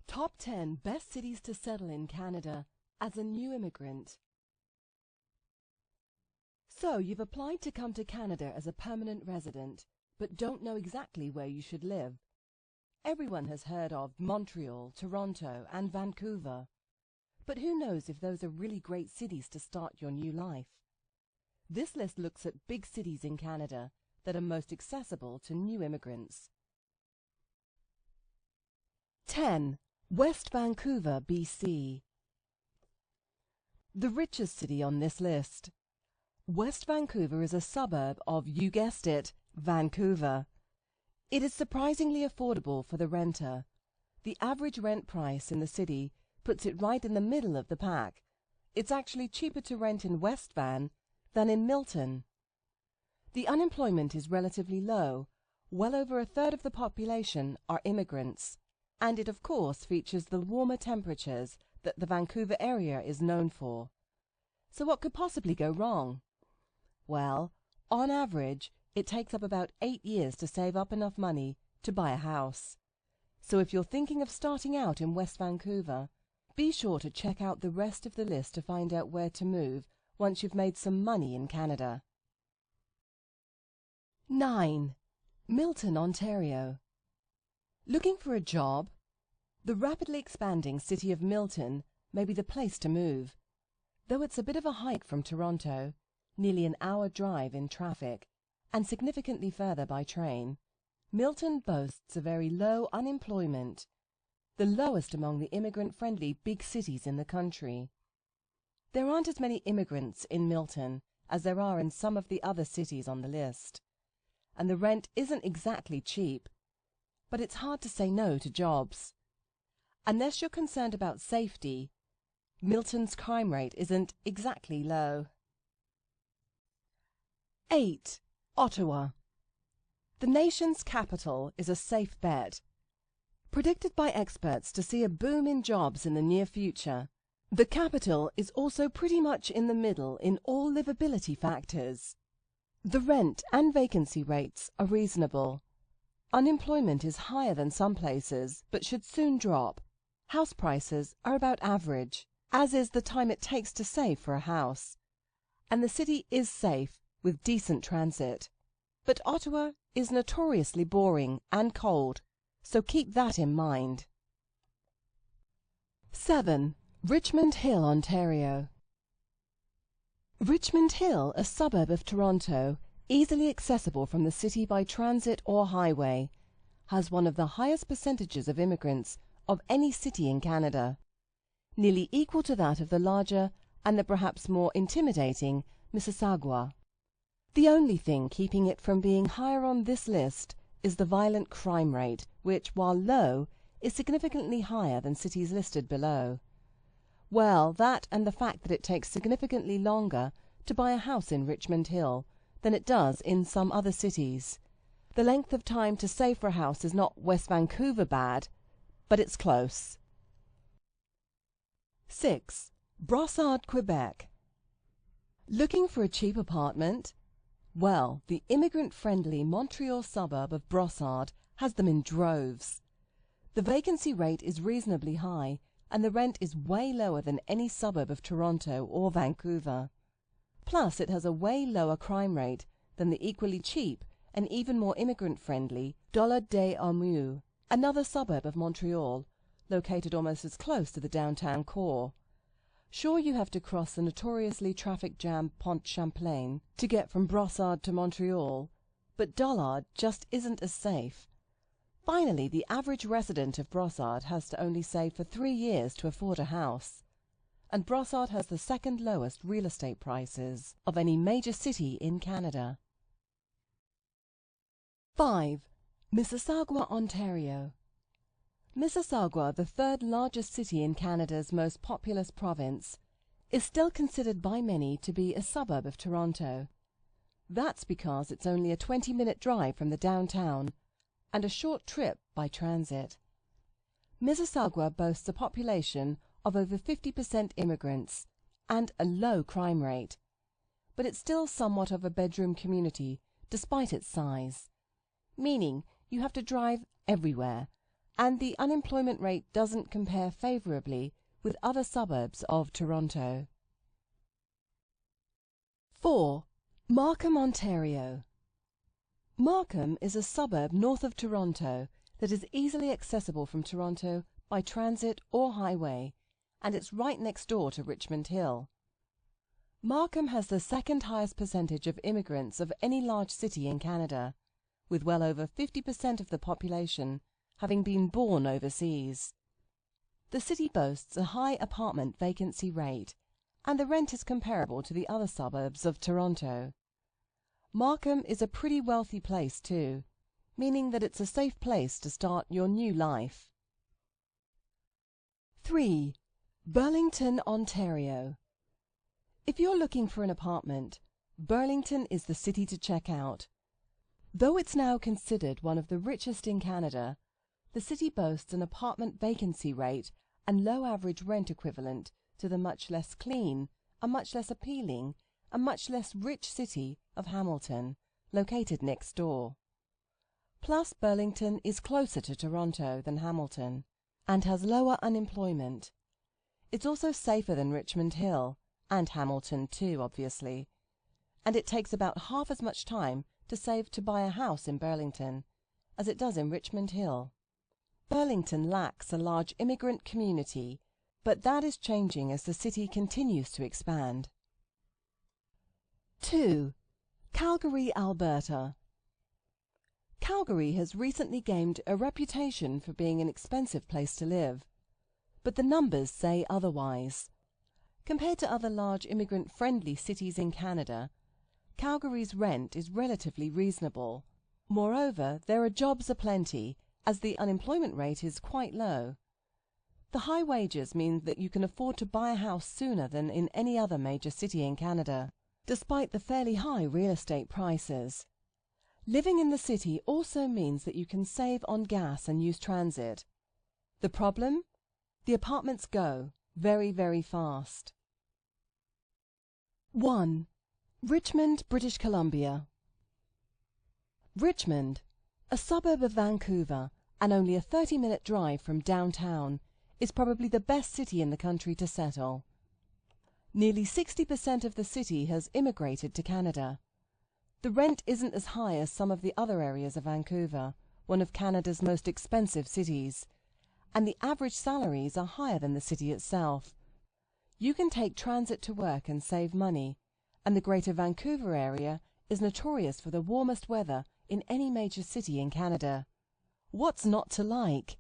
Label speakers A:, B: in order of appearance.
A: Top 10 Best Cities to Settle in Canada as a New Immigrant. So, you've applied to come to Canada as a permanent resident, but don't know exactly where you should live. Everyone has heard of Montreal, Toronto, and Vancouver. But who knows if those are really great cities to start your new life? This list looks at big cities in Canada that are most accessible to new immigrants. 10. West Vancouver, BC. The richest city on this list. West Vancouver is a suburb of, you guessed it, Vancouver. It is surprisingly affordable for the renter. The average rent price in the city puts it right in the middle of the pack. It's actually cheaper to rent in West Van than in Milton. The unemployment is relatively low. Well over a third of the population are immigrants. And it of course features the warmer temperatures that the Vancouver area is known for. So what could possibly go wrong? Well, on average, it takes up about 8 years to save up enough money to buy a house. So if you're thinking of starting out in West Vancouver, be sure to check out the rest of the list to find out where to move once you've made some money in Canada. 9. Milton, Ontario. Looking for a job? The rapidly expanding city of Milton may be the place to move. Though it's a bit of a hike from Toronto, nearly an hour drive in traffic, and significantly further by train, Milton boasts a very low unemployment, the lowest among the immigrant-friendly big cities in the country. There aren't as many immigrants in Milton as there are in some of the other cities on the list, and the rent isn't exactly cheap, but it's hard to say no to jobs. Unless you're concerned about safety, Milton's crime rate isn't exactly low. 8. Ottawa. The nation's capital is a safe bet. Predicted by experts to see a boom in jobs in the near future, the capital is also pretty much in the middle in all livability factors. The rent and vacancy rates are reasonable. Unemployment is higher than some places, but should soon drop. House prices are about average, as is the time it takes to save for a house. And the city is safe, with decent transit. But Ottawa is notoriously boring and cold, so keep that in mind. 7. Richmond Hill, Ontario. Richmond Hill, a suburb of Toronto, easily accessible from the city by transit or highway, has one of the highest percentages of immigrants of any city in Canada, nearly equal to that of the larger and the perhaps more intimidating Mississauga. The only thing keeping it from being higher on this list is the violent crime rate, which, while low, is significantly higher than cities listed below. Well, that and the fact that it takes significantly longer to buy a house in Richmond Hill than it does in some other cities. The length of time to save for a house is not West Vancouver bad, but it's close. 6. Brossard, Quebec. Looking for a cheap apartment? Well, the immigrant-friendly Montreal suburb of Brossard has them in droves. The vacancy rate is reasonably high, and the rent is way lower than any suburb of Toronto or Vancouver. Plus, it has a way lower crime rate than the equally cheap and even more immigrant-friendly Dollar-des-Ormeaux, another suburb of Montreal, located almost as close to the downtown core. Sure, you have to cross the notoriously traffic-jammed Pont Champlain to get from Brossard to Montreal, but Dollard just isn't as safe. Finally, the average resident of Brossard has to only save for 3 years to afford a house, and Brossard has the second lowest real estate prices of any major city in Canada. 5. Mississauga, Ontario. Mississauga, the third largest city in Canada's most populous province, is still considered by many to be a suburb of Toronto. That's because it's only a 20-minute drive from the downtown and a short trip by transit. Mississauga boasts a population of over 50% immigrants and a low crime rate, but it's still somewhat of a bedroom community despite its size, meaning you have to drive everywhere, and the unemployment rate doesn't compare favourably with other suburbs of Toronto. 4. Markham, Ontario. Markham is a suburb north of Toronto that is easily accessible from Toronto by transit or highway, and it's right next door to Richmond Hill. Markham has the second highest percentage of immigrants of any large city in Canada, with well over 50% of the population having been born overseas. The city boasts a high apartment vacancy rate, and the rent is comparable to the other suburbs of Toronto. Markham is a pretty wealthy place too, meaning that it's a safe place to start your new life. 3. Burlington, Ontario. If you're looking for an apartment, Burlington is the city to check out. Though it's now considered one of the richest in Canada, the city boasts an apartment vacancy rate and low average rent equivalent to the much less clean, a much less appealing, a much less rich city of Hamilton, located next door. Plus, Burlington is closer to Toronto than Hamilton and has lower unemployment. It's also safer than Richmond Hill, and Hamilton too, obviously, and it takes about half as much time to save to buy a house in Burlington as it does in Richmond Hill. Burlington lacks a large immigrant community, but that is changing as the city continues to expand. 2. Calgary, Alberta. Calgary has recently gained a reputation for being an expensive place to live, but the numbers say otherwise. Compared to other large immigrant-friendly cities in Canada, Calgary's rent is relatively reasonable. Moreover, there are jobs aplenty, as the unemployment rate is quite low. The high wages mean that you can afford to buy a house sooner than in any other major city in Canada, despite the fairly high real estate prices. Living in the city also means that you can save on gas and use transit. The problem? The apartments go very, very fast. 1. Richmond, British Columbia. Richmond, a suburb of Vancouver and only a 30-minute drive from downtown, is probably the best city in the country to settle. Nearly 60% of the city has immigrated to Canada. The rent isn't as high as some of the other areas of Vancouver, one of Canada's most expensive cities, and the average salaries are higher than the city itself. You can take transit to work and save money, and the Greater Vancouver area is notorious for the warmest weather in any major city in Canada. What's not to like?